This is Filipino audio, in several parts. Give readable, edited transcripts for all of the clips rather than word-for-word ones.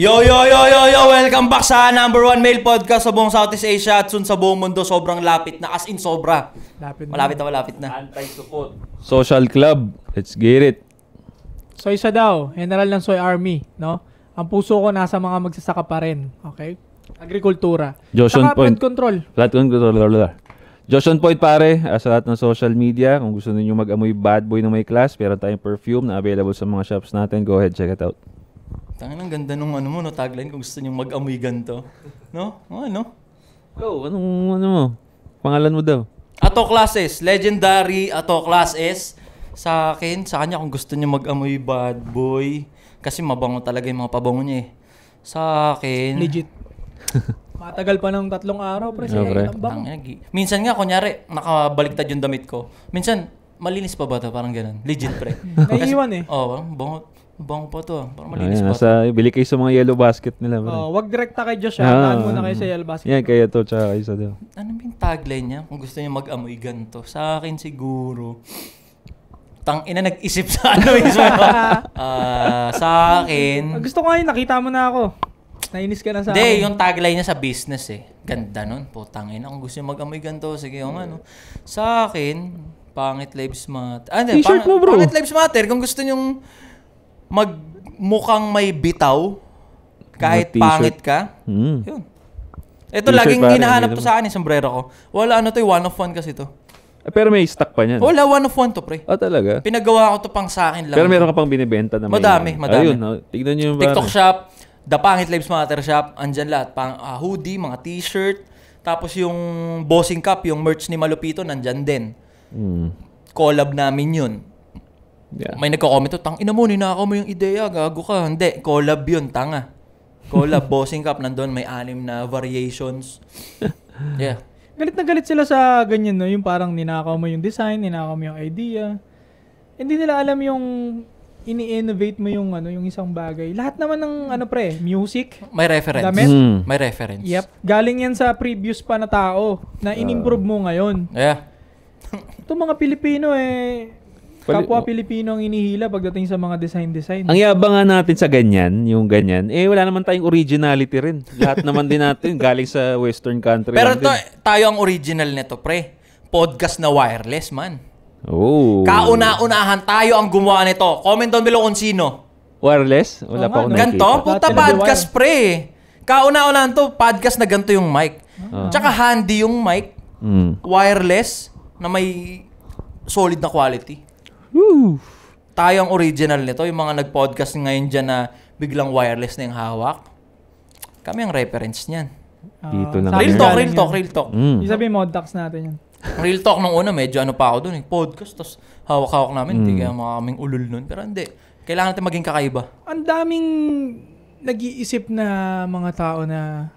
Yo! Welcome back sa number 1 male podcast sa buong Southeast Asia at soon sa buong mundo. Sobrang lapit na, as in sobra. Malapit na. Anti-support. Social Club. Let's get it. Soy siya daw. General ng Soy Army. No? Ang puso ko nasa mga magsasaka pa rin. Okay? Agrikultura. Joshon Saka Point. flood control. Flood control. Joshon Point pare. Sa lahat ng social media. Kung gusto niyo mag-amoy bad boy na may class, meron tayong perfume na available sa mga shops natin. Go ahead, check it out. Ang ganda nung tagline kung gusto niyo mag-amoy ganito. No? Ano? Go, anong mo? Pangalan mo daw. Ato Classes, legendary Ato Classes. Sa kanya kung gusto niyo mag-amoy bad boy. Kasi mabango talaga yung mga pabango niya eh. Sa akin. Legit. Matagal pa ng 3 araw, pre. Minsan nga, kunyari, nakabaliktad yung damit ko. Minsan, malinis pa ba ito? Parang ganun. Legit, pre. Naiiwan eh. Oo, bango pa ito. Parang malinis pa ito. Bili kayo sa mga yellow basket nila. Wag direkta kay Josh. Taan muna kayo sa yellow basket. Yan, kaya to, tsaka isa daw. Ano yung tagline niya? Kung gusto niya mag-amoy ganito. Sa akin siguro, nag-isip sa ano mismo. Sa akin... Gusto ko ngayon, nakita mo na ako. Nainis ka na sa akin. Hindi, yung tagline niya sa business eh. Ganda nun. Putangin. Kung gusto niya mag-amoy ganito, sige yung ano. Sa akin, pangit lives matter. T-shirt mo, bro. Pangit lives matter. Kung gusto niyong mukhang may bitaw, kahit pangit ka, yun. Ito laging hinahanap to sa akin, yung sombrero ko. Wala one of one kasi to. Pero may stock pa niyan. Wala, one of one to, pre. Talaga? Pinagawa ko to pang sa akin lang. Pero meron ka pang binibenta na may... Madami. Ayun, tignan niyo yung TikTok shop, The Pangit Lives Matter shop, andyan lahat. Hoodie, mga t-shirt, tapos yung bossing cup, yung merch ni Malupito, nandyan din. Collab namin yun. Yeah. May nagko-comment to, ina mo, ninakaw mo yung ideya, gago ka. Hindi, collab yun, tanga. Collab, bossing cup, nandun, may 6 na variations. Yeah. Galit na galit sila sa ganyan, no? Yung parang ninakaw mo yung design, ninakaw mo yung idea. Hindi nila alam yung ini-innovate mo yung yung isang bagay. Lahat naman ng music, may reference. Damit, may reference. Yep. Galing yan sa previous pa na tao na in-improve mo ngayon. Yeah. Ito mga Pilipino kapwa Pilipino ang inihila pagdating sa mga design. Ang yabang nga natin sa ganyan, yung ganyan, wala naman tayong originality rin. Lahat naman din natin galing sa western country. Pero tayo ang original nito, pre. Podcast na wireless, man. Oh. Kauna-unahan tayo ang gumawa nito. Comment down below kung sino. Wireless? Wala pa akong nakikita. Ganto? Puta podcast, pre. Kauna-unahan to, podcast na ganito yung mic. Tsaka handy yung mic. Wireless na may solid na quality. Woo. Tayo ang original nito. Yung mga nag-podcast ngayon dyan na biglang wireless na yung hawak. Kami ang reference niyan. Dito na. Real talk. Isabi modtax natin yan. Real talk nung una, medyo pa ako dun. Podcast, tapos hawak-hawak namin. Hindi kaya mga kaming ulul nun. Pero hindi. Kailangan natin maging kakaiba. Ang daming nag-iisip na mga tao na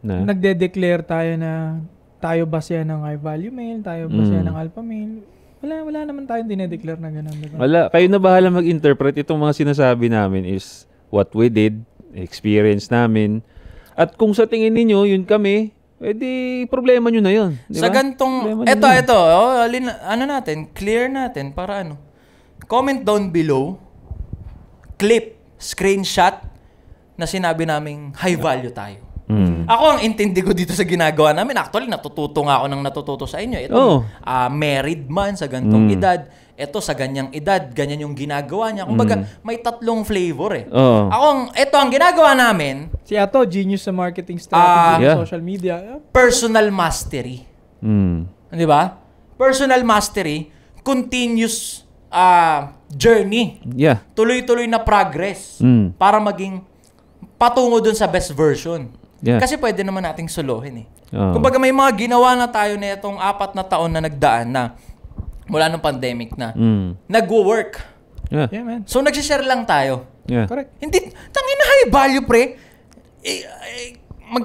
nagde-declare tayo na tayo ba siya ng high value male, tayo ba siya ng alpha male. Wala naman tayong dinedeclare na gano'n. Wala. Kayo na bahala mag-interpret. Itong mga sinasabi namin is what we did, experience namin. At kung sa tingin ninyo, yun kami, problema nyo na yun. Diba? Sa gantong, clear natin para comment down below, clip, screenshot na sinabi naming high value tayo. Ako, ang intindi ko dito sa ginagawa namin, actually, natututo nga ako ng natututo sa inyo. Ito, married man sa gantong edad. Ito, sa ganyang edad, ganyan yung ginagawa niya. Kumbaga, may 3 flavor eh. Ito ang ginagawa namin. Si Ato, genius sa marketing strategy, social media. Personal mastery. Di ba? Personal mastery, continuous journey. Yeah. Tuloy-tuloy na progress para maging patungo dun sa best version. Yeah. Kasi pwede naman nating solohin eh. Kumbaga may mga ginawa na tayo na itong 4 na taon na nagdaan na mula nung pandemic na nagwo-work. Yeah. Yeah, man. So nagsishare lang tayo. Yeah. Correct. Hindi, tangina high value, pre.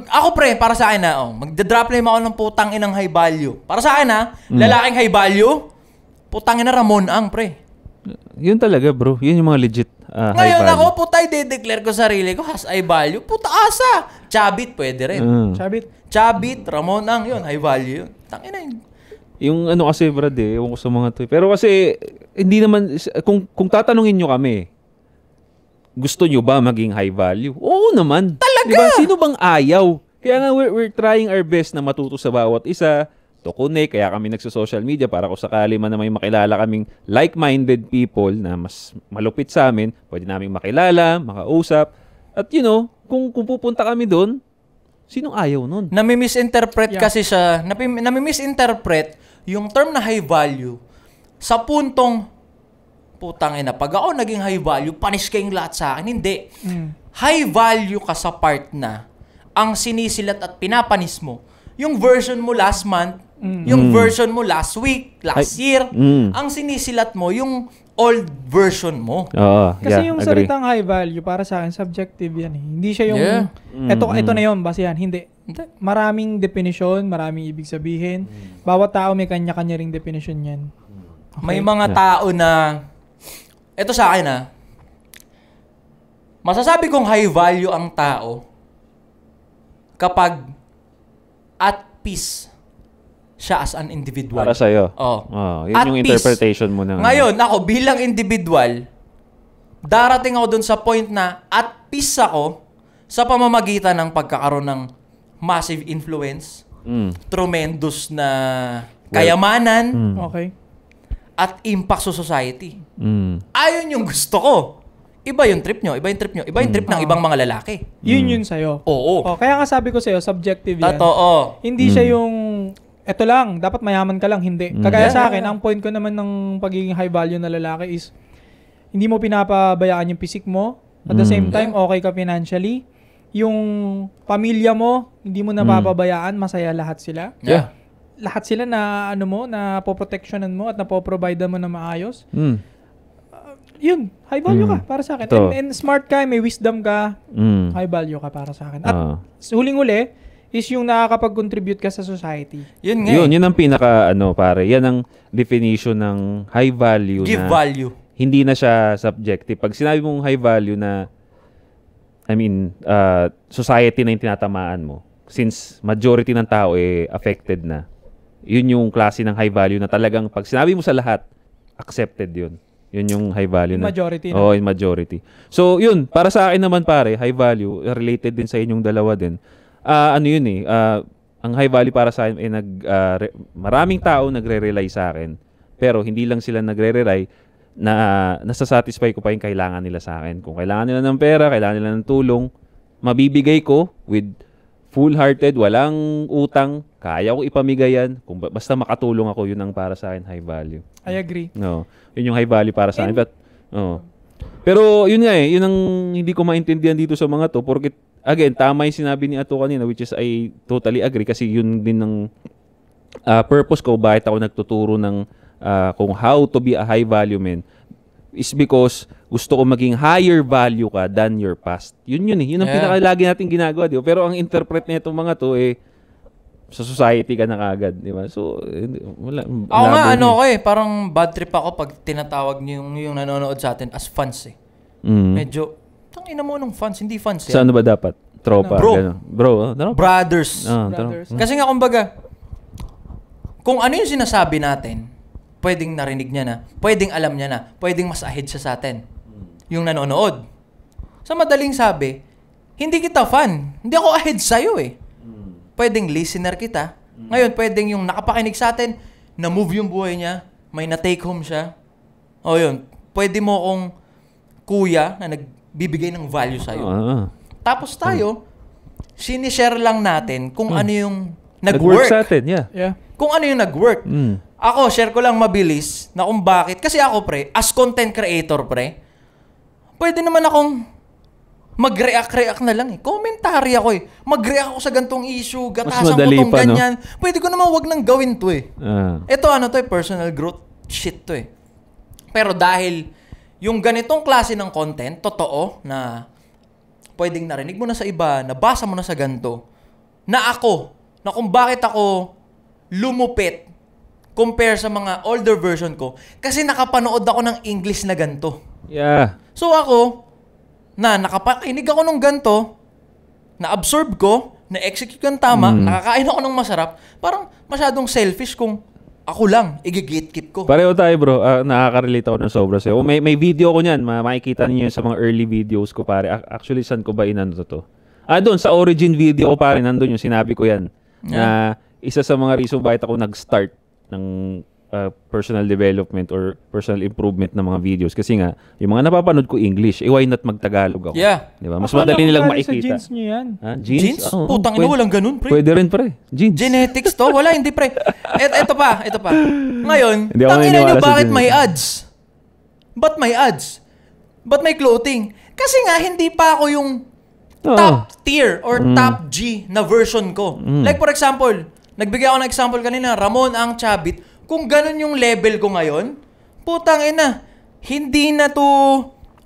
Ako, pre, para sa akin magdadrop lang ako ng putang inang high value. Para sa akin lalaking high value, putang ina Ramon Ang, pre. Yun talaga, bro. Yun yung mga legit ngayon high value. ako, puta, i-declare ko sarili ko has high value. Puta, asa. Chabit, pwede rin. Chabit, Ramon Ang, yun, high value yun. Tangina yun. Yung kasi, brad, ewan ko sa mga to. Pero kasi, hindi naman, kung tatanungin nyo kami, gusto nyo ba maging high value? Oo naman. Talaga? Diba? Sino bang ayaw? Kaya nga we're trying our best na matuto sa bawat isa, to connect, kaya kami nagso-social media para kung sakali man na may makilala kaming like-minded people na mas malupit sa amin, pwede naming makilala, makausap. At kung pupunta kami doon, sinong ayaw nun? Nami-misinterpret kasi siya, nami-misinterpret yung term na high value sa puntong, putang ina, pag ako naging high value, panis kayong lahat sa akin. Hindi. High value ka sa part na ang sinisilat at pinapanis mo, yung version mo last month, yung version mo last week, last year, ang sinisilat mo, yung old version mo. Kasi yung agree. Salitang high value, para sa akin, subjective yan eh. Hindi siya yung, ito na yun, base yan. Hindi. Maraming definition, maraming ibig sabihin. Bawat tao may kanya-kanya ring definition yan. Okay. May mga tao na, ito sa akin masasabi kong high value ang tao kapag at peace siya as an individual. Para sa'yo. Yun at yung peace. Interpretation mo na. Ngayon, ako bilang individual, darating ako dun sa point na at peace ako sa pamamagitan ng pagkakaroon ng massive influence, tremendous na kayamanan, at impact sa society. Ayun yung gusto ko. Iba yung trip nyo, iba yung trip nyo, iba yung trip ng ibang mga lalaki. Yun sa'yo. Oo. Kaya nga sabi ko sa'yo, subjective yan. Totoo. Hindi siya yung, eto lang, dapat mayaman ka lang, hindi. Kagaya sa akin, ang point ko naman ng pagiging high value na lalaki is, hindi mo pinapabayaan yung physique mo, at the same time, okay ka financially. Yung pamilya mo, hindi mo napapabayaan, masaya lahat sila. Yeah. Lahat sila na, na poprotectionan mo at napoprovide mo na maayos. Yun, high value ka para sa akin. And smart ka, may wisdom ka, high value ka para sa akin. At huling-huli is yung nakakapag-contribute ka sa society. Yun nga. Yun ang pinaka, pare, yan ang definition ng high value. Give value. Hindi na siya subjective. Pag sinabi mong high value na, society na yung tinatamaan mo, since majority ng tao affected na, yun yung klase ng high value na talagang pag sinabi mo sa lahat, accepted yun. Yun yung high value na. Majority na. Oo, in majority. So, yun. Para sa akin naman, pare, high value, related din sa inyong dalawa din. Ang high value para sa akin, maraming tao nagre-rely sa akin. Pero, hindi lang sila nagre-rely na nasasatisfy ko pa yung kailangan nila sa akin. Kung kailangan nila ng pera, kailangan nila ng tulong, mabibigay ko with full-hearted, walang utang, kaya ko ipamigay yan. Basta makatulong ako, yun ang para sa akin high value. I agree. No. Yun yung high value para sa akin. Pero yun nga yun ang hindi ko maintindihan dito sa mga to. Porque, again, tama yung sinabi ni Ato kanina, which is I totally agree kasi yun din ng purpose ko, bakit ako nagtuturo ng kung how to be a high value man is because gusto ko maging higher value ka than your past. Yun ang pinakalagi natin ginagawa, di ba? Pero ang interpret na itong mga to sa society ka na kagad, di ba? So, wala. Ako nga, parang bad trip ako pag tinatawag niyo yung nanonood sa atin as fans Medyo, tangina mo ng fans, hindi fans Saan ba dapat? Tropa? Bro. Brothers. Kasi nga, kumbaga, kung ano yung sinasabi natin, pwedeng narinig niya na, pwedeng alam niya na, pwedeng mas ahead siya sa atin. Yung nanonood. Sa madaling sabi, hindi kita fan. Hindi ako ahead sa'yo Pwedeng listener kita. Ngayon, pwedeng yung nakapakinig sa atin, na-move yung buhay niya, may na-take home siya. O yun, pwede mo akong kuya na nagbibigay ng value sa'yo. Tapos tayo, sinishare lang natin kung ano yung nag-work sa atin, yeah. Kung ano yung nag-work. Ako, share ko lang mabilis na kung bakit. Kasi ako, pre, as content creator, pre, pwede naman akong mag-react na lang Commentary ako Mag-react ako sa gantong issue, gatasan ko tong ganyan. No? Pwede ko naman wag nang gawin to Ito personal growth shit to Pero dahil yung ganitong klase ng content, totoo na pwedeng narinig mo na sa iba, nabasa mo na sa ganito, na kung bakit ako lumupit compare sa mga older version ko kasi nakapanood ako ng English na ganito. Yeah. So ako, nakapakinig ako ng ganito, na-absorb ko, na-execute ko ng tama, nakakain ako ng masarap, parang masyadong selfish kung ako lang, i-gatekeep ko. Pareho tayo bro, nakaka-relate ako ng sobra sa'yo. May video ko niyan, makikita niyo sa mga early videos ko pare. Actually, saan ko ba inano to? Doon, sa origin video ko pare, nandun yung sinabi ko yan. Na isa sa mga reason bakit ako nag-start ng personal development or personal improvement ng mga videos. Kasi nga, yung mga napapanood ko English, why not mag-Tagalog ako? Yeah. Diba? Mas madali nilang makikita. Sa jeans nyo yan. Jeans? Putang ina, walang ganun, pre. Pwede rin, pre. Jeans. Genetics to? Wala, hindi, pre. Ito pa. Ngayon, Hindi ako tangina naniniwala nyo, sa bakit genetic. may ads? Ba't may ads? Ba't may clothing? Kasi nga, hindi pa ako yung top tier or top G na version ko. Like for example, nagbigay ako ng example kanina, Ramon ang Chabit. Kung ganun yung level ko ngayon, putang ina, hindi na to,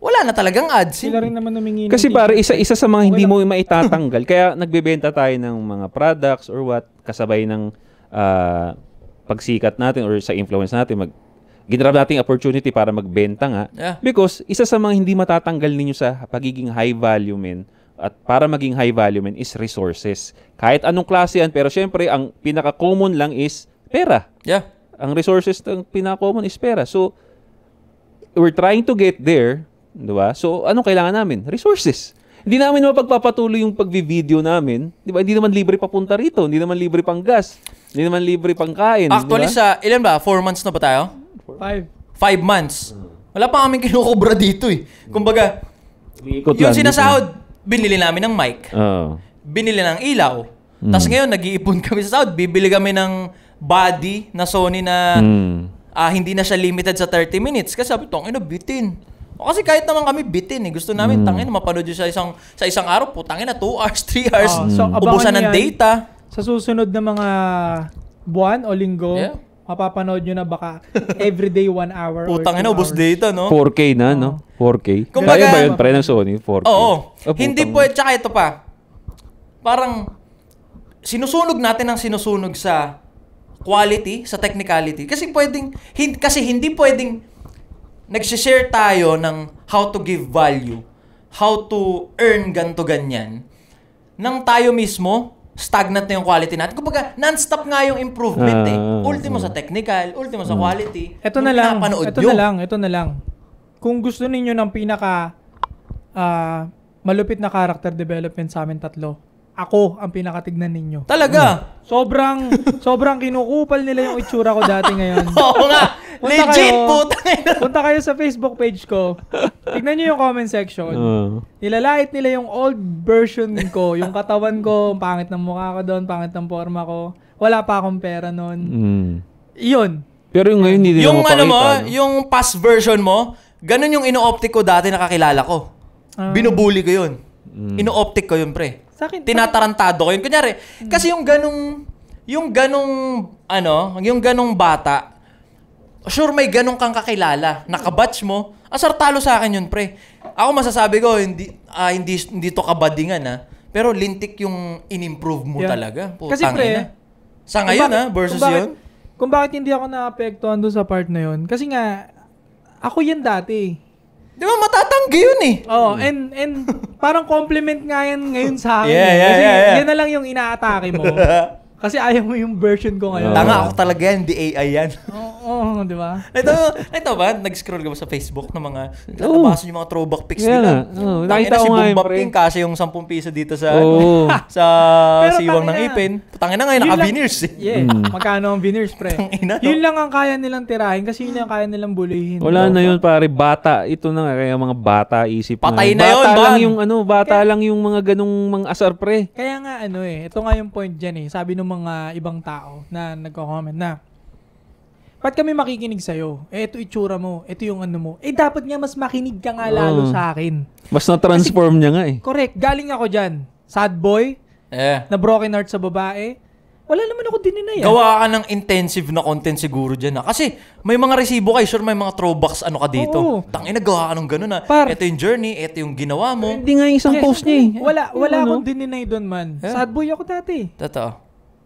wala na talagang ads. Sila rin naman humingi. Kasi pare, isa sa mga hindi mo maitatanggal. Kaya nagbebenta tayo ng mga products or what, kasabay ng pagsikat natin or sa influence natin, ginrab nating opportunity para magbenta nga. Yeah. Because isa sa mga hindi matatanggal ninyo sa pagiging high value men, at para maging high value men is resources. Kahit anong klase yan, pero syempre, ang pinaka-common lang is pera. Yeah. Ang resources ng pinaka-common is pera. So, we're trying to get there, di ba? So, anong kailangan namin? Resources. Hindi namin mapagpapatuloy yung pag-video namin. Di ba? Hindi naman libre papunta rito. Hindi naman libre pang gas. Hindi naman libre pang kain. Actually, diba? ilan ba? 4 months na ba tayo? 5. 5 months. Wala pa kaming kinukubra dito eh. Kumbaga, Umiikot yung lang sinasahod, binili namin ng mic. Binili ng ilaw. Tapos ngayon, nag-iipon kami sa sahod. Bibili kami ng body na Sony na hindi na siya limited sa 30 minutes. Kasi sabi, tangina, bitin. Kasi kahit naman kami bitin eh. Gusto namin, tangina, mapanood yun sa isang araw po. Tangina, 2 hours, 3 hours. So, ubusan ng abangan data. Sa susunod na mga buwan o linggo, mapapanood nyo na baka everyday 1 hour Putang or 2 ina, ubos hours. data, no? 4K na, no? 4K. Kumbaga, kaya ba yun, pre, ng Sony? 4K. Oo. Hindi putang- pwede, tsaka ito pa. Parang, sinusunog natin ang sinusunog sa quality, sa technicality. Kasi hindi pwedeng nagsishare tayo ng how to give value, how to earn ganto ganyan, nang tayo mismo, stagnant na yung quality natin. Kumbaga, non-stop nga yung improvement eh. Ultimo sa technical, ultimo sa quality. Ito na lang. Kung gusto ninyo ng pinaka malupit na character development sa amin tatlo, ako ang pinakatignan ninyo. Talaga? Sobrang kinukupal nila yung itsura ko dati ngayon. Oo nga. Legit, putang ina. Punta kayo sa Facebook page ko. Tignan nyo yung comment section. Nilalait nila yung old version ko. Yung katawan ko, ang pangit ng mukha ko doon, pangit ng forma ko. Wala pa akong pera noon. Iyon. Pero yung ngayon, hindi Yung nila mapakita. yung past version mo, ganun yung ino-optic ko dati nakakilala ko. Binubuli ko yun. Ino-optic ko yun, pre. Sa akin, Tinatarantado ko yun. Kunyari, kasi yung ganong bata, sure may ganong kang kakilala, nakabatch mo, asar talo sa akin yun, pre. Ako masasabi ko, hindi to kabadingan, ha. Pero lintik yung in-improve mo talaga. Kasi pre, sa ngayon, versus yun. Kung bakit hindi ako naapektuhan doon sa part na yun, kasi nga, ako yan dati. Di ba matatanggi yun eh. Oh, and parang compliment nga yan ngayon sa akin. Yeah. Kasi yan na lang yung inaatake mo. Kasi ayaw mo yung version ko ngayon. Tanga ako talaga yan, di AI yan. Oo, di ba? Ito ba, nag-scroll ka ba sa Facebook ng mga, natabasan yung mga throwback pics nila. Nakita ko si nga yun, Bombap pre. King, kasi yung 10 piso dito sa, sa Pero siwang ng tangina. ipin. Tangina ngayon, naka-veneers eh. Yeah, magkano ang veneers, pre? Tangina, no? Yun lang ang kaya nilang tirahin kasi yun lang ang kaya nilang bulihin. Wala na yun, pare. Bata. Ito na nga. Kaya mga bata isip Patay na. na yun, bata Ban. lang yung bata lang yung mga ganung mga asar, pre. Kaya nga ito nga yung point dyan eh. Sabi ng mga ibang tao na nagko-comment na, ba't kami makikinig sa'yo? Ito itsura mo, ito yung ano mo. Dapat nga mas makinig ka nga lalo sa akin. Mas na-transform niya nga eh. Correct, galing ako dyan. Sad boy, na broken heart sa babae. Wala naman ako dininay. Gawa ka ng intensive na content siguro dyan. Kasi may mga resibo kayo, sure may mga throwbacks ka dito. Oo. Tangina, gawa ka ng gano'n na. Ito yung journey, ito yung ginawa mo. Hindi nga yung isang post niya eh. Wala akong dininay doon man. Sad boy ako dati. Totoo.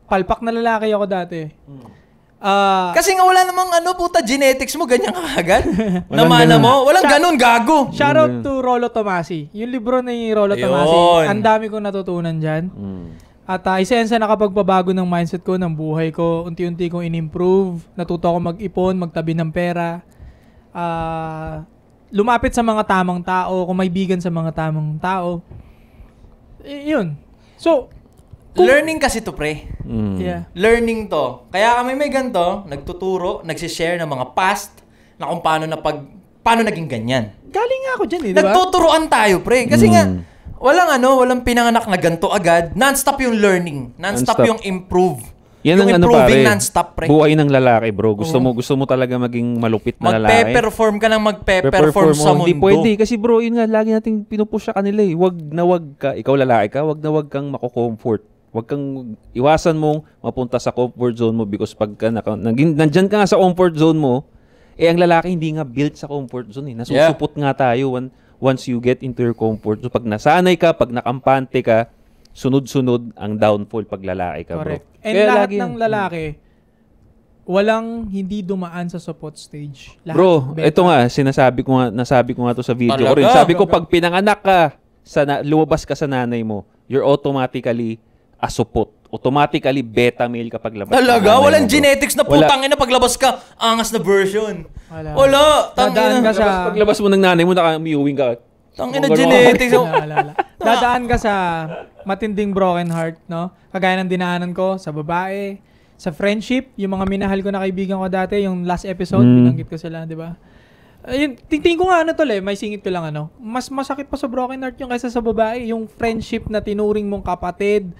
Palpak na lalaki ako dati. Kasi nga wala namang puta, genetics mo, ganyan ka agad. Namana mo, walang ganun, gago. Shoutout to Rolo Tomasi. Yung libro ni Rolo Tomasi, ang dami kong natutunan dyan. At isa yan sa nakapagpabago ng mindset ko, ng buhay ko. Unti-unti kong in-improve. Natuto ako mag-ipon, magtabi ng pera. Lumapit sa mga tamang tao, kumaibigan sa mga tamang tao. Yun. So, learning kasi to, pre. Yeah. Learning to. Kaya kami may ganito, nagtuturo, nagsishare ng mga past na kung paano naging ganyan. Galing nga ako dyan eh, di ba? Nagtuturuan tayo, pre. Kasi nga, walang pinanganak na ganito agad. Non-stop yung learning. Non-stop yung improve. Yan yung ang improving non-stop, pre. Buhay ng lalaki, bro. Gusto mo talaga maging malupit na lalaki. Magpe-perform ka ng magpe-perform sa mundo. Hindi pwede. Kasi bro, yun nga, lagi nating pinupush sa kanila eh. Wag ka, ikaw lalaki ka, wag kang mako-comfort. Wag kang, iwasan mong mapunta sa comfort zone mo because pagka nandyan ka nga sa comfort zone mo, ang lalaki hindi nga built sa comfort zone eh. Nasusupot nga tayo once you get into your comfort. So pag nasanay ka, pag nakampante ka, sunod-sunod ang downfall pag lalaki ka, correct. bro. And lahat ng lalaki, walang hindi dumaan sa support stage. Lahat bro, beta. ito nga, nasabi ko nga to sa video ko rin. Talaga? Sabi ko, pag pinanganak ka, lumabas ka sa nanay mo, you're automatically a support. Automatically beta male kapag labas. Talaga? Walang mo, genetics na putang ina paglabas ka, angas na version. Wala. Dadaan ka sa... Paglabas mo ng nanay mo, naka-mewing ka. Tangina genetics. Dadaan ka sa matinding broken heart, no? Kagaya ng dinaanan ko sa babae, sa friendship, yung mga minahal ko na kaibigan ko dati, yung last episode, binanggit ko sila, di ba? Ayun, tingin ko nga may singit ko lang mas masakit pa sa broken heart yung kaysa sa babae, yung friendship na tinuring mong kapatid,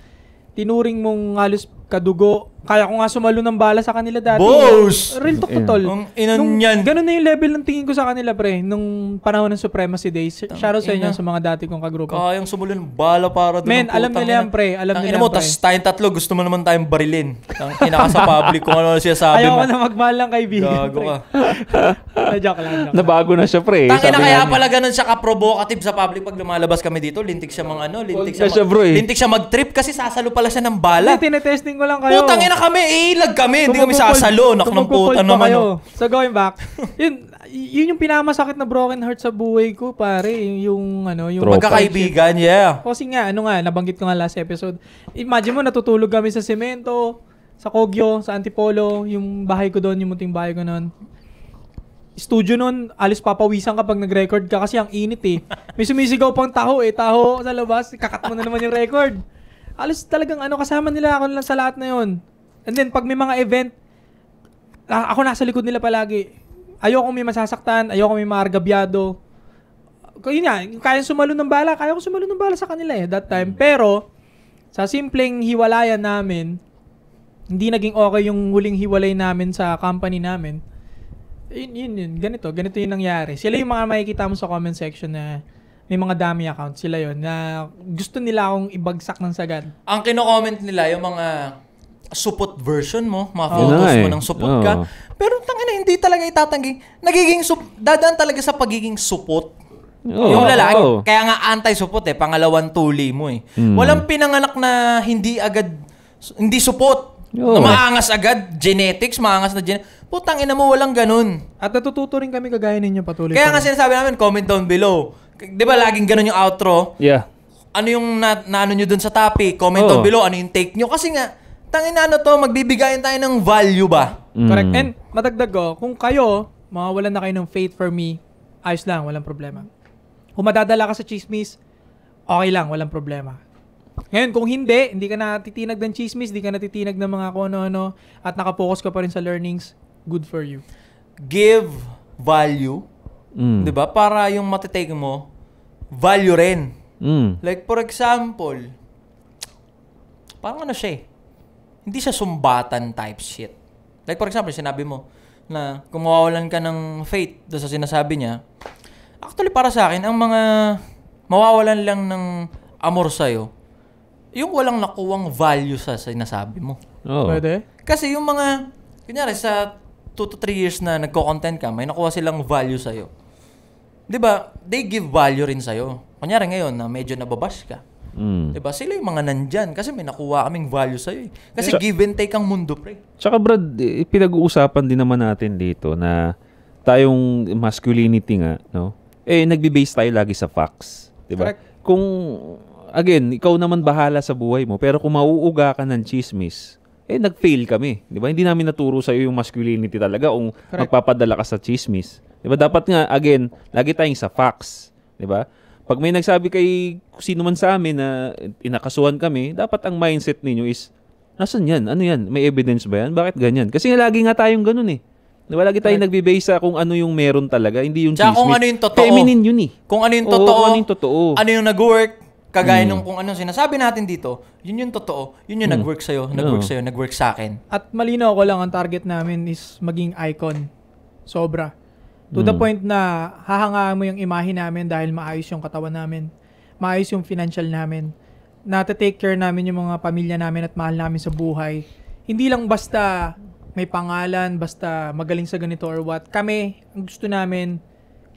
tinuring mong halos kadugo. Kaya ko nga sumalo ng bala sa kanila dati. Boss! Real talk to, tol. Ganun na yung level ng tingin ko sa kanila, pre. Nung panahon ng Supremacy Days. Shoutout sa inyo sa mga dati kong kagrupo. Kayang sumulo ng bala para doon. Men, alam nila yan, pre. Alam nila yan, pre. Tas tayong tatlo, gusto mo naman tayong barilin. Tangina ka sa public kung ano siya sabi Ayaw mo. ko na magmahal ng kaibigan, Gago ka. Joke lang. Nabago na siya, pre. Tangina kaya pala ganun siya ka-provocative sa public pag lumalabas kami dito. Lintik siya lintik siya mag-trip kasi sasalo pala siya ng bala. Hindi, tinetesting ko lang kayo. Putang ina kami, ilag kami. Hindi kami sasalo. Nak ng puta naman. So going back, yun yung pinakamasakit na broken heart sa buhay ko, pare. Yung magkakaibigan, yeah. Kasi nga, nabanggit ko nga last episode. Imagine mo, natutulog kami sa semento, sa Kogyo, sa Antipolo, yung bahay ko doon, yung munting bahay ko noon. Studio noon, alis papawisan ka pag nag-record ka kasi ang init eh. May sumisigaw pang taho sa labas, kakat mo na naman yung record. Alis talagang kasama nila ako lang sa lahat na yun. And then, pag may mga event, ako nasa likod nila palagi. Ayoko may masasaktan, ayoko may maargabyado. Yun nga, kaya sumalo ng bala. Kaya ko sumalo ng bala sa kanila that time. Pero, sa simpleng hiwalayan namin, hindi naging okay yung huling hiwalay namin sa company namin. Yun. Ganito yung nangyari. Sila yung mga makikita mo sa comment section na may mga dummy account. Sila yun na gusto nila akong ibagsak ng sagad. Ang kino-comment nila yung mga supot version mo, mga photos mo ng supot ka. Pero tangina, hindi talaga itatanggi. Dadaan talaga sa pagiging supot. Yung lalaki. Kaya nga anti-supot pangalawang tuli mo Walang pinanganak na hindi supot. Na maangas agad, genetics, maangas na genetics. Putang ina mo, walang ganun. At natututo rin kami kagaya ninyo patuloy. Kaya nga sinasabi namin, comment down below. Di ba laging ganun yung outro? Yeah. Ano yung naano nyo dun sa topic? Comment down below, ano yung take nyo? Kasi nga, tangina magbibigayan tayo ng value ba? Correct. And madagdag ko, kung kayo, mawawalan na kayo ng faith for me, ayos lang, walang problema. Kung madadala ka sa chismis, okay lang, walang problema. Ngayon, kung hindi ka natitinag ng chismis, hindi ka natitinag ng mga kung ano-ano, at nakapokus ka pa rin sa learnings, good for you. Give value, di ba? Para yung matitake mo, value rin. Like, for example, parang siya hindi siya sumbatan type shit. Like, for example, sinabi mo na kung mawawalan ka ng faith doon sa sinasabi niya, actually, para sa akin, ang mga mawawalan lang ng amor sa'yo, yung walang nakuwang value sa sinasabi mo. Pwede? Kasi yung mga, kunyari, sa 2 to 3 years na nagko-content ka, may nakuha silang value sa'yo. Diba? They give value rin sa'yo. Kunyari ngayon na medyo nababash ka. Diba? Sila yung mga nandyan kasi may nakuha kaming value sa'yo. Kasi give and take ang mundo, pre. Tsaka Brad, pinag-uusapan din naman natin dito na tayong masculinity nga, no? Nagbe-base tayo lagi sa facts. Diba? Correct. kung, again, ikaw naman bahala sa buhay mo, pero kung mauuga ka ng chismis, nag-fail kami. Di ba? Hindi namin naturo sa'yo yung masculinity talaga kung magpapadala ka sa chismis. Di ba? Dapat nga, again, lagi tayong sa facts. Di ba? Pag may nagsabi kay sino man sa amin na inakasuhan kami, dapat ang mindset ninyo is, nasan yan? Ano yan? May evidence ba yan? Bakit ganyan? Kasi nga lagi nga tayong ganun eh. Diba? Lagi tayong nagbe-base sa kung ano yung meron talaga, hindi yung chismis. Kung ano yung totoo. Feminine yun eh. Kung ano yung totoo. Kung ano yung totoo. Ano yung nag-work. Kagaya nung kung anong sinasabi natin dito, yun yung totoo. Yun yung nag-work sa'yo, nag-work sa'yo, nag-work sa akin. At malinaw ko lang, ang target namin is maging icon. Sobra. To the point na hahangaan mo yung imahe namin dahil maayos yung katawan namin. Maayos yung financial namin. Nata-take care namin yung mga pamilya namin at mahal namin sa buhay. Hindi lang basta may pangalan, basta magaling sa ganito or what. Kami, ang gusto namin,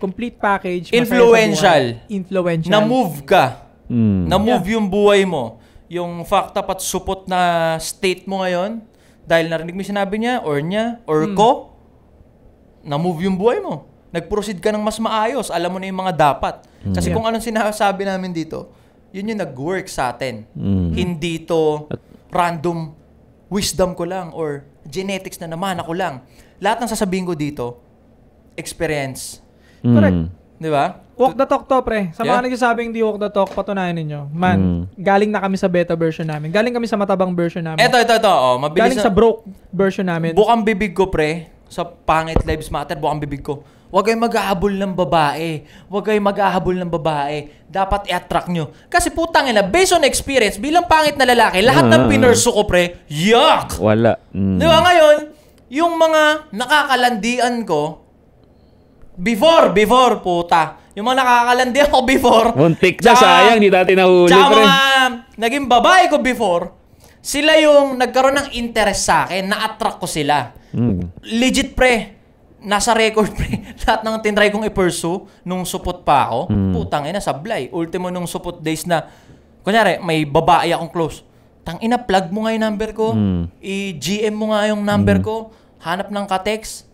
complete package. Influential. Influential. Na-move ka. Na-move yung buhay mo. Yung fact up at support na state mo ngayon, dahil narinig mo sinabi niya, or ko, na-move yung buhay mo. Nag-proceed ka ng mas maayos. Alam mo na yung mga dapat. Kasi kung anong sinasabi namin dito, yun yung nag-work sa atin. Hindi to random wisdom ko lang or genetics na naman ako lang. Lahat ng sasabihin ko dito, experience. Correct. Di ba? Walk the talk to, pre. Sa mga nagsasabing di walk the talk, patunayan ninyo. Man, galing na kami sa beta version namin. Galing kami sa matabang version namin. Ito. Oh, mabilis galing sa broke version namin. Bukang bibig ko, pre. Sa Pangit Lives Matter, bukang bibig ko. Huwag kayong mag-ahabol ng babae. Huwag kayong mag-ahabol ng babae. Dapat i-attract nyo. Kasi putang ina, based on experience, bilang pangit na lalaki, lahat ng pinurso ko, pre, yuck! Wala. Di ba ngayon, yung mga nakakalandian ko, before, puta. Yung mga nakakalandian ko before. Muntik na, sayang, di natin nahuli, pre. Tsaka mga naging babae ko before, sila yung nagkaroon ng interest sa akin, na-attract ko sila. Legit, pre. Nasa record, pre. Lahat ng tinry kong i-pursue nung supot pa ako, putang ina, sablay. Ultimo nung supot days na, kunyari, may babae akong close. Tang ina, plug mo nga yung number ko. I-GM mo nga yung number ko. Hanap ng ka-text.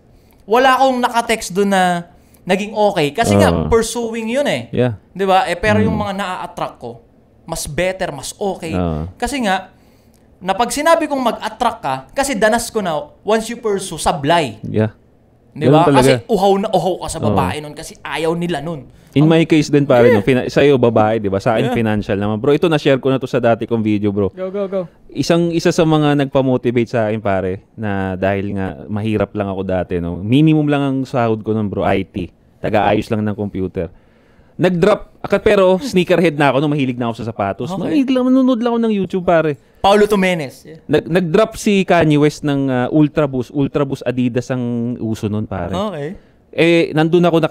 Wala akong naka-text doon na naging okay. Kasi nga, pursuing yun eh. Yeah. Diba? Pero yung mga na-attract ko, mas better, mas okay. Kasi nga, na pag sinabi kong mag-attract ka, kasi danas ko na, once you pursue, sablay. Yeah. Diba? Kasi uhaw na uhaw ka sa babae nun kasi ayaw nila nun. In my case din pare, no, sa'yo babae, diba? Sa akin financial naman. Bro, ito na-share ko na to sa dati kong video, bro. Go. Isa sa mga nagpa-motivate sa akin, pare, na dahil nga mahirap lang ako dati, no. Minimum lang ang sahod ko nun, bro, IT. Taga-ayos lang ng computer. Nag-drop, pero sneakerhead na ako, no, mahilig na ako sa sapatos. Okay. Manonood lang ako ng YouTube, pare. Paulo Tomenes. Yeah. Nag-drop si Kanye West ng Ultraboost Adidas ang uso nun, pare. Okay. Nandun ako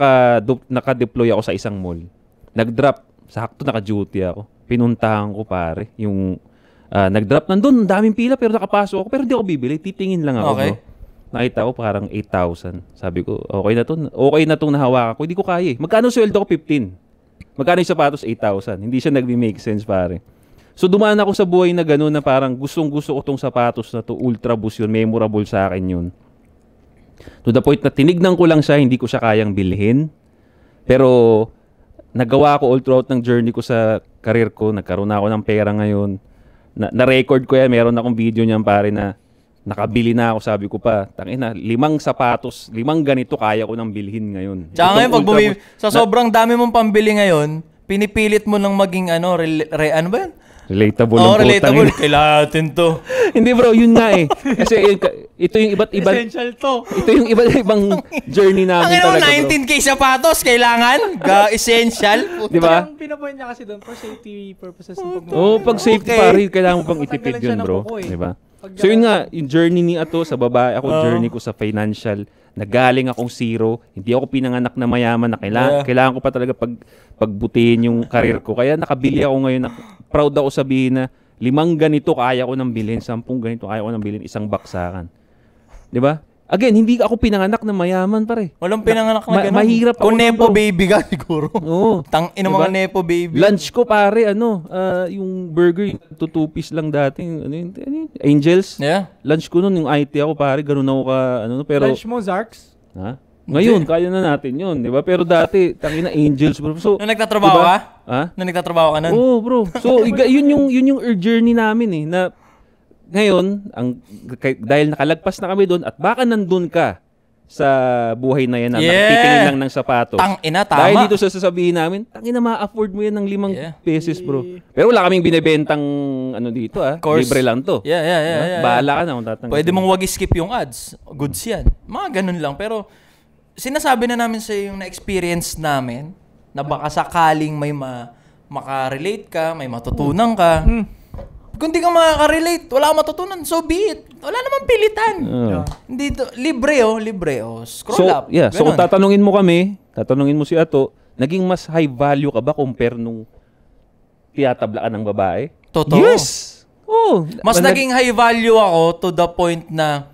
naka-deploy ako sa isang mall. Nag-drop, sakto naka-duty ako. Pinuntahan ko, pare, yung nag-drop nandun, daming pila pero nakapasok ako, pero hindi ako bibili, titingin lang ako, okay. Bro. Nakita ko parang 8,000. Sabi ko, okay na tong nahawakan ko. Hindi ko kaya. Magkano sweldo ko? 15. Magkano yung sapatos? 8,000. Hindi siya nagbi-make sense, pare. So dumaan ako sa buhay na gano'n na parang gustong-gusto ko tong sapatos na to, Ultraboost yun, memorable sa akin yun. To the point na tinignan ko lang siya, hindi ko siya kayang bilhin. Pero nagawa ko all throughout ng journey ko sa career ko. Nagkaroon na ako ng pera ngayon. Na-record ko yan. Meron akong video niyan, pare, na nakabili na ako, sabi ko pa, tangina, 5 sapatos, 5 ganito kaya ko nang bilhin ngayon. Tsaka ngayon, pag sa sobrang dami mong pambili ngayon, pinipilit mo lang maging ano ba yan? Relatable. Relatable. Kailangan natin to. Hindi bro, yun nga eh. Kasi ito yung iba't ibang... Essential to. Ito yung iba't ibang journey namin talaga, bro. 19K sapatos, kailangan? Essential? Diba? Ang pinapoint niya kasi doon for safety purposes. Pag safety pare, kailangan mo pang itipid yun, bro. Diba? So yun nga, yung journey ni Ato sa babae, ako journey ko sa financial, nagaling akong zero, hindi ako pinanganak na mayaman, na kailangan ko pa talaga pagbutihin yung karir ko. Kaya nakabili ako ngayon, proud ako sabihin na 5 ganito kaya ko nang bilhin, 10 ganito kaya ko nang bilhin, isang baksakan. 'Di ba? Again, hindi ako pinanganak na mayaman, pare. Walang pinanganak na gano'n. Mahirap kung ako. nepo baby ka, siguro. Oo. Tangina mga nepo baby. Lunch ko, pare, yung burger, yung 2 piece lang dati. Angels. Yeah. Lunch ko nun, yung IT ako, pare, ganun ako pero... Lunch mo, Zarks? Ha? Ngayon, kaya na natin yun, di ba? Pero dati, tangina angels, bro. So, Nung nagtatrabaho diba? ka? Ha? Nung nagtatrabaho ka nun? Oo, bro. So, yun yung journey namin eh, na ngayon, dahil nakalagpas na kami doon at baka nandun ka sa buhay na yan na titingin lang ng sapatos. Tangina, tama. Dahil dito sa sasabihin namin, tangina ma-afford mo yan ng 5 pesos, bro. Pero wala kaming binebentang ano dito libre lang to. Yeah. Bahala ka na kung tatanggapin. Pwede mong wag skip yung ads. Goods yan. Mga ganun lang. Pero sinasabi na namin sa yung na-experience namin na baka sakaling may makarelate ka, may matutunan ka. Kung di ka makaka-relate, wala kang matutunan, so be it. Wala namang pilitan. Hindi to, libre. Scroll up. Yeah. So kung tatanungin mo si Ato, naging mas high value ka ba compare nung tiyatabla ka ng babae? Totoo. Yes! Oh, mas naging high value ako to the point na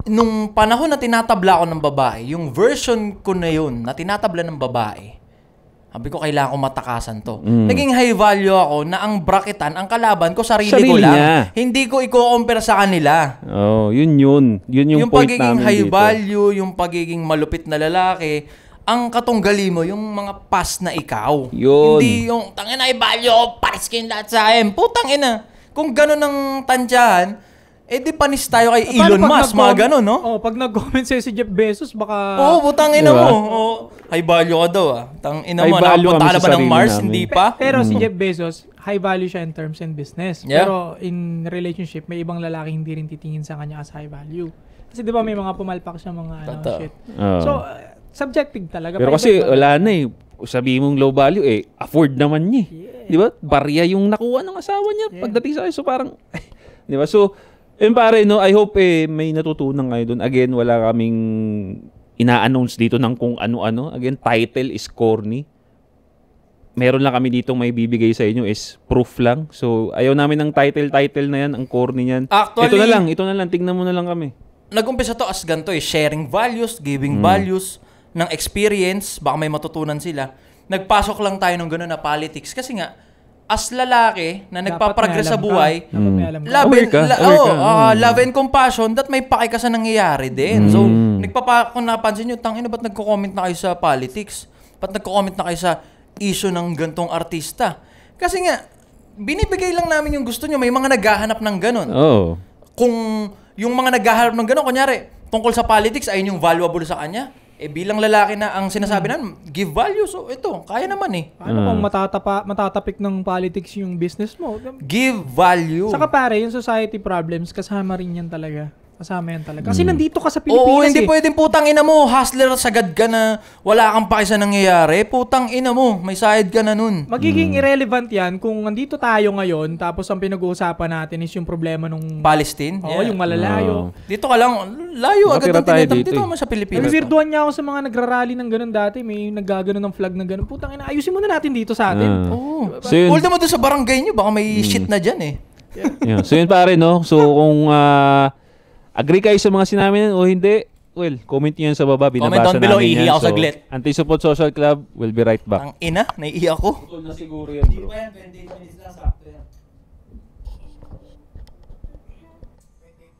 nung panahon na tinatabla ko ng babae, yung version ko na yun na tinatabla ng babae, sabi ko, kailangan ko matakasan to. Naging high value ako na ang bracketan, ang kalaban ko, sarili ko lang. Niya. Hindi ko i-compare sa kanila. Oh, yun. Yun yung point pagiging namin high dito. value, yung pagiging malupit na lalaki, ang katunggali mo, yung mga past na ikaw. Yun. Hindi yung, tangina, high value, pares kayong lahat sa akin. Putang ina. Kung gano'n ang tansyahan, di panis tayo kay Elon Musk, mga gano'n, no? Pag nag-comment sa'yo si Jeff Bezos, baka... Putang ina mo. High value ka daw, Tang ina mo, nakapunta ka na ba ng Mars? Hindi pa? Pero si Jeff Bezos, high value siya in terms and business. Yeah. Pero in relationship, may ibang lalaki hindi rin titingin sa kanya as high value. Kasi di ba may mga pumalpak siya mga shit. So, subjective talaga. Pero kasi wala na eh. Sabi mong low value afford naman niya. Yeah. Di ba? Barya yung nakuha ng asawa niya pagdating sa akin. So parang, di ba? So, pare, no, I hope may natutunan kayo doon. Again, wala kaming ina-announce dito ng kung ano-ano. Again, title is corny. Meron lang kami dito may bibigay sa inyo is proof lang. So, ayaw namin ng title na yan, ang corny yan. Actually, ito na lang, tignan mo na lang kami. Nag-umpisa to as ganito sharing values, giving values ng experience, baka may matutunan sila. Nagpasok lang tayo ng gano'n na politics kasi nga, as lalaki na nagpaprogress sa buhay, love and compassion, that may paki ka sa nangyayari din. So, kung napansin nyo, tangina, ba't nagko-comment na kayo sa politics? Ba't nagko-comment na kayo sa issue ng gantong artista? Kasi nga, binibigay lang namin yung gusto nyo. May mga naghahanap ng ganon. Oh. Kung yung mga naghahanap ng ganon, kunyari, tungkol sa politics, ayun yung valuable sa kanya. Bilang lalaki na ang sinasabi namin, give value. So, ito, kaya naman Ano kung matatapik ng politics yung business mo? Give value. Saka pare, yung society problems, kasama rin yan talaga. Kasama yan talaga. Kasi nandito ka sa Pilipinas. Hindi pwedeng putang ina mo, hustler sagad ka na wala kang paki sa nangyayari. Putang ina mo, may side ka na nun. Magiging irrelevant yan kung nandito tayo ngayon tapos ang pinag-uusapan natin is yung problema nung Palestine. yung malalayo. Dito ka lang, layo agad ang tinatanong. Dito naman sa Pilipinas. Nabibirduhan niya ako sa mga nagrarally ng ganun dati. May naggaganon ng flag ng ganun. Putang ina, ayusin muna natin dito sa atin. So yun, Hold mo doon sa barangay nyo, baka may shit na dyan So yun pare, no? So kung agree kayo sa mga sinabi o hindi, well, comment nyo yan sa baba. Comment down below, ihi ako saglit. Anti-Support Social Club will be right back. Ang ina, naiiyak ko. Ito na siguro yan, bro. Hindi pa yan, 28 minutes lang, sakto yan.